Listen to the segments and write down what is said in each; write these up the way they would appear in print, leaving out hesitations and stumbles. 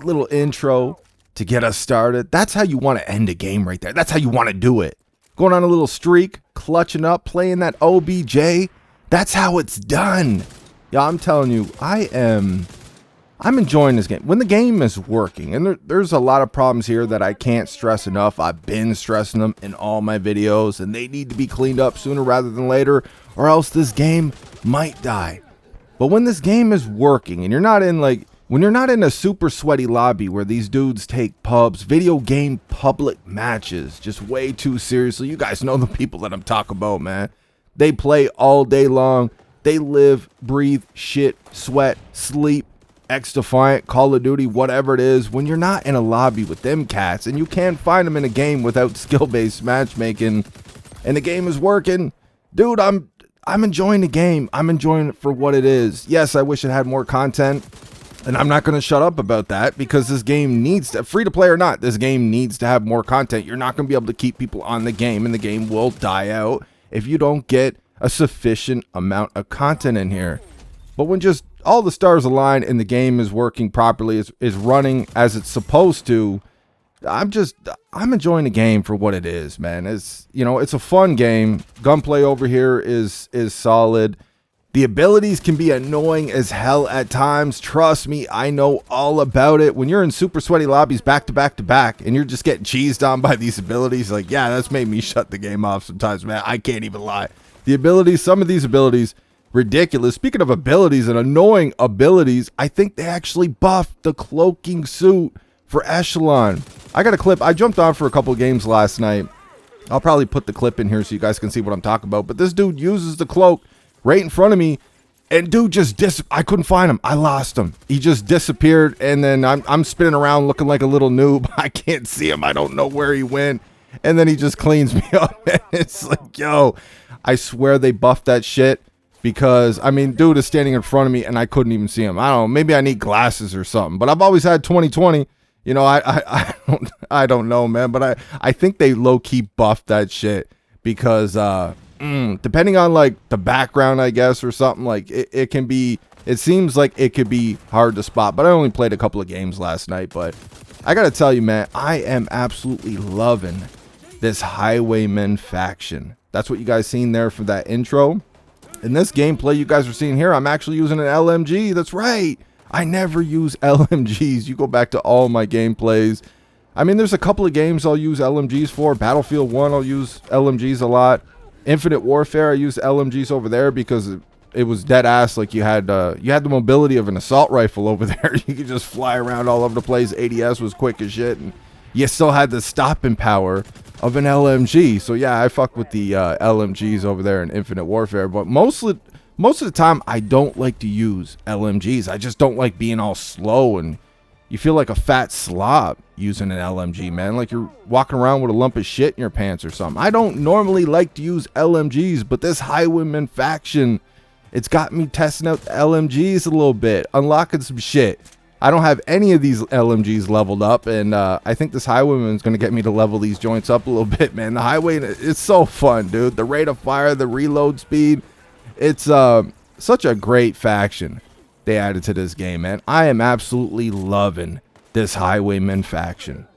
sweet little intro to get us started. That's how you want to end a game right there. That's how you want to do it. Going on a little streak, clutching up, playing that OBJ. That's how it's done. Yeah, I'm telling you, I'm enjoying this game. When the game is working, and there's a lot of problems here that I can't stress enough. I've been stressing them in all my videos, and they need to be cleaned up sooner rather than later, or else this game might die. But when this game is working, and when you're not in a super sweaty lobby where these dudes take pubs, video game public matches, just way too seriously. You guys know the people that I'm talking about, man. They play all day long. They live, breathe, shit, sweat, sleep, Xdefiant, Call of Duty, whatever it is. When you're not in a lobby with them cats, and you can't find them in a game without skill-based matchmaking, and the game is working, dude, I'm enjoying the game. I'm enjoying it for what it is. Yes, I wish it had more content. And I'm not going to shut up about that, because this game needs to, free to play or not, this game needs to have more content. You're not going to be able to keep people on the game, and the game will die out if you don't get a sufficient amount of content in here. But when just all the stars align and the game is working properly, is running as it's supposed to, I'm enjoying the game for what it is, man. It's a fun game. Gunplay over here is solid. The abilities can be annoying as hell at times. Trust me, I know all about it. When you're in super sweaty lobbies back to back to back and you're just getting cheesed on by these abilities, like, yeah, that's made me shut the game off sometimes, man. I can't even lie. The abilities, some of these abilities, ridiculous. Speaking of abilities and annoying abilities, I think they actually buffed the cloaking suit for Echelon. I got a clip. I jumped on for a couple games last night. I'll probably put the clip in here so you guys can see what I'm talking about. But this dude uses the cloak right in front of me, and dude just I couldn't find him. I lost him. He just disappeared, and then I'm spinning around looking like a little noob. I can't see him. I don't know where he went, and then he just cleans me up. And it's like, yo, I swear they buffed that shit, because I mean, dude is standing in front of me and I couldn't even see him. I don't know, maybe I need glasses or something, but I've always had 20/20. You know, I don't know, man, but I think they low-key buffed that shit, because depending on like the background, I guess, or something, like it seems like it could be hard to spot. But I only played a couple of games last night. But I gotta tell you, man, I am absolutely loving this Highwayman faction. That's what you guys seen there for that intro. In this gameplay you guys are seeing here, I'm actually using an LMG. That's right, I never use LMGs. You go back to all my gameplays. I mean, there's a couple of games I'll use LMGs for. Battlefield 1, I'll use LMGs a lot. Infinite Warfare, I used LMGs over there because it was dead ass. Like, you had the mobility of an assault rifle over there. You could just fly around all over the place. ADS was quick as shit, and you still had the stopping power of an LMG. So yeah, I fuck with the LMGs over there in Infinite Warfare. But most of the time, I don't like to use LMGs. I just don't like being all slow, and you feel like a fat slob using an LMG, man. Like you're walking around with a lump of shit in your pants or something. I don't normally like to use LMGs, but this Highwayman faction, it's got me testing out the LMGs a little bit, unlocking some shit. I don't have any of these LMGs leveled up, and I think this Highwayman is going to get me to level these joints up a little bit, man. The Highwayman, it's so fun, dude. The rate of fire, the reload speed, it's such a great faction they added to this game, man. I am absolutely loving this Highwayman faction.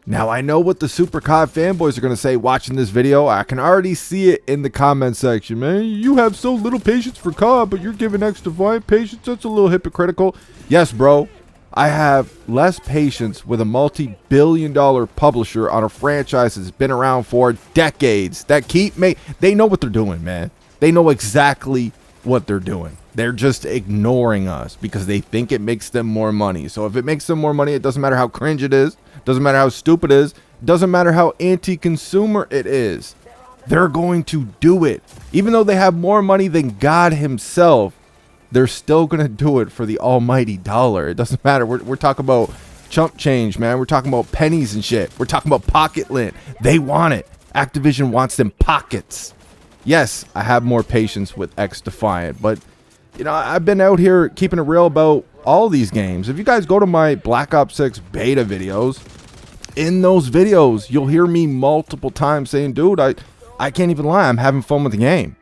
Now, I know what the Super COD fanboys are going to say watching this video. I can already see it in the comment section, man. You have so little patience for COD, but you're giving Xdefiant patience. That's a little hypocritical. Yes, bro. I have less patience with a multi-billion-dollar publisher on a franchise that's been around for decades. They know what they're doing, man. They know exactly what they're doing. They're just ignoring us because they think it makes them more money. So if it makes them more money, it doesn't matter how cringe it is. Doesn't matter how stupid it is. Doesn't matter how anti-consumer it is. They're going to do it. Even though they have more money than God himself, they're still going to do it for the almighty dollar. It doesn't matter. We're talking about chump change, man. We're talking about pennies and shit. We're talking about pocket lint. They want it. Activision wants them pockets. Yes, I have more patience with Xdefiant, but you know, I've been out here keeping it real about all these games. If you guys go to my Black Ops 6 beta videos, in those videos, you'll hear me multiple times saying, dude, I can't even lie, I'm having fun with the game.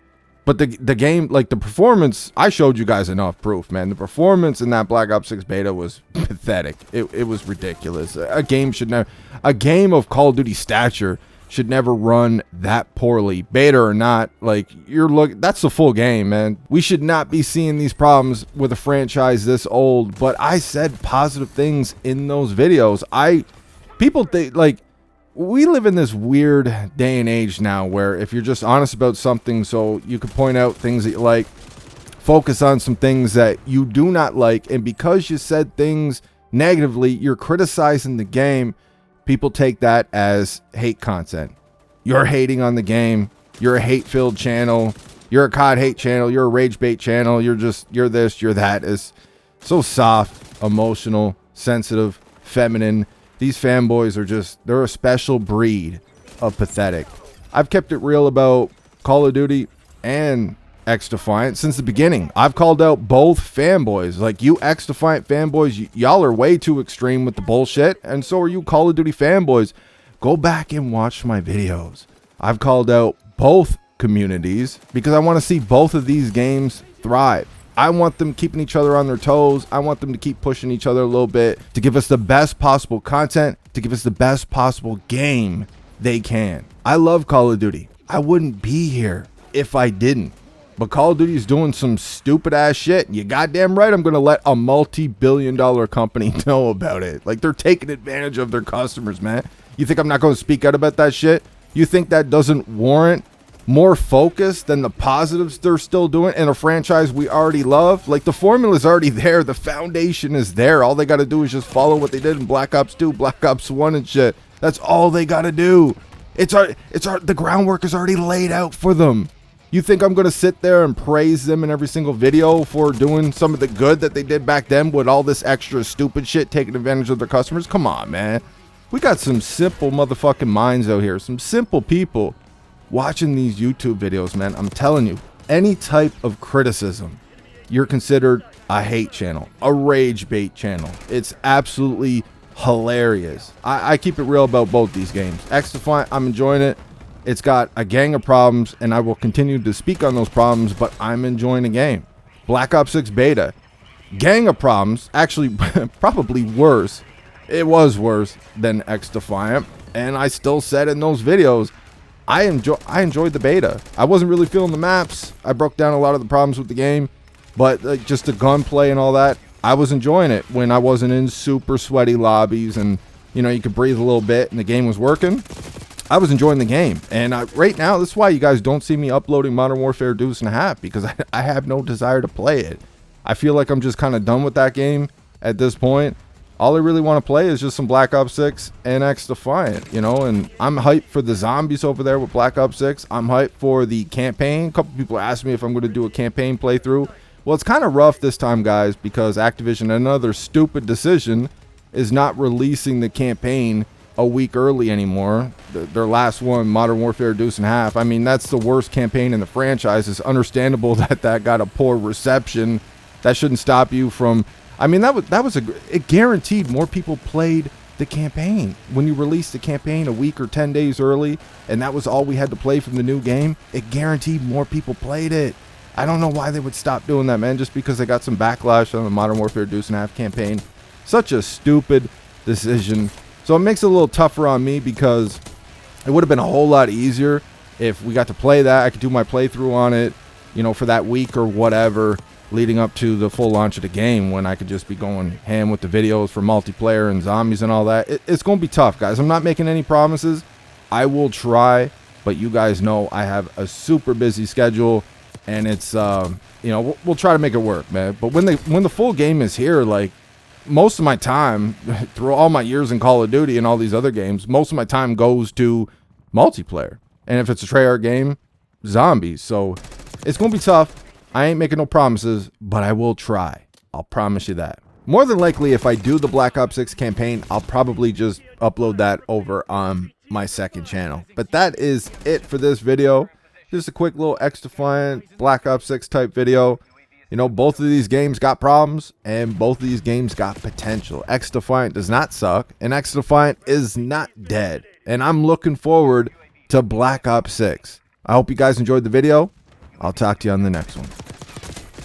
But the game, like the performance, I showed you guys enough proof, man. The performance in that Black Ops 6 beta was pathetic. It was ridiculous. A game of Call of Duty stature should never run that poorly, beta or not. Like, that's the full game, man. We should not be seeing these problems with a franchise this old. But I said positive things in those videos. People think, like, we live in this weird day and age now where if you're just honest about something, so you could point out things that you like, focus on some things that you do not like, and because you said things negatively, you're criticizing the game, people take that as hate content. You're hating on the game. You're a hate-filled channel. You're a COD hate channel. You're a rage bait channel. You're this, you're that. It's so soft, emotional, sensitive, feminine. These fanboys are they're a special breed of pathetic. I've kept it real about Call of Duty and Xdefiant since the beginning. I've called out both fanboys. Like, you Xdefiant fanboys, y'all are way too extreme with the bullshit, and so are you Call of Duty fanboys. Go back and watch my videos. I've called out both communities because I want to see both of these games thrive. I want them keeping each other on their toes. I want them to keep pushing each other a little bit to give us the best possible content, to give us the best possible game they can. I love Call of Duty. I wouldn't be here if I didn't. But Call of Duty is doing some stupid ass shit. And you goddamn right I'm going to let a multi-billion-dollar company know about it. Like, they're taking advantage of their customers, man. You think I'm not going to speak out about that shit? You think that doesn't warrant more focus than the positives they're still doing in a franchise we already love? Like, the formula's already there. The foundation is there. All they got to do is just follow what they did in Black Ops 2, Black Ops 1 and shit. That's all they got to do. The groundwork is already laid out for them. You think I'm going to sit there and praise them in every single video for doing some of the good that they did back then with all this extra stupid shit, taking advantage of their customers? Come on, man. We got some simple motherfucking minds out here. Some simple people watching these YouTube videos, man. I'm telling you, any type of criticism, you're considered a hate channel, a rage bait channel. It's absolutely hilarious. I keep it real about both these games. Xdefiant, I'm enjoying it. It's got a gang of problems, and I will continue to speak on those problems, but I'm enjoying the game. Black Ops 6 beta, gang of problems, actually probably worse. It was worse than Xdefiant, and I still said in those videos, I enjoyed the beta. I wasn't really feeling the maps. I broke down a lot of the problems with the game, but just the gunplay and all that, I was enjoying it when I wasn't in super sweaty lobbies and, you know, you could breathe a little bit and the game was working. I was enjoying the game, and right now, this is why you guys don't see me uploading Modern Warfare Deuce and a Half, because I have no desire to play it. I feel like I'm just kind of done with that game at this point. All I really want to play is just some Black Ops 6 and Xdefiant, you know, and I'm hyped for the zombies over there with Black Ops 6. I'm hyped for the campaign. A couple people asked me if I'm going to do a campaign playthrough. Well, it's kind of rough this time, guys, because Activision, another stupid decision, is not releasing the campaign a week early anymore. Their last one, Modern Warfare Deuce and a Half. I mean, that's the worst campaign in the franchise. It's understandable that got a poor reception. That shouldn't stop you from... I mean, it guaranteed more people played the campaign. When you released the campaign a week or 10 days early, and that was all we had to play from the new game, it guaranteed more people played it. I don't know why they would stop doing that, man, just because they got some backlash on the Modern Warfare Deuce and a Half campaign. Such a stupid decision. So it makes it a little tougher on me, because it would have been a whole lot easier if we got to play that. I could do my playthrough on it, you know, for that week or whatever, leading up to the full launch of the game, when I could just be going ham with the videos for multiplayer and zombies and all that. It's going to be tough, guys. I'm not making any promises. I will try, but you guys know I have a super busy schedule, and it's, you know, we'll try to make it work, man. But when the full game is here, like, most of my time, through all my years in Call of Duty and all these other games, most of my time goes to multiplayer. And if it's a Treyarch game, zombies. So it's going to be tough. I ain't making no promises, but I will try. I'll promise you that. More than likely, if I do the Black Ops 6 campaign, I'll probably just upload that over on my second channel. But that is it for this video. Just a quick little Xdefiant Black Ops 6 type video. You know, both of these games got problems, and both of these games got potential. Xdefiant does not suck, and Xdefiant is not dead. And I'm looking forward to Black Ops 6. I hope you guys enjoyed the video. I'll talk to you on the next one.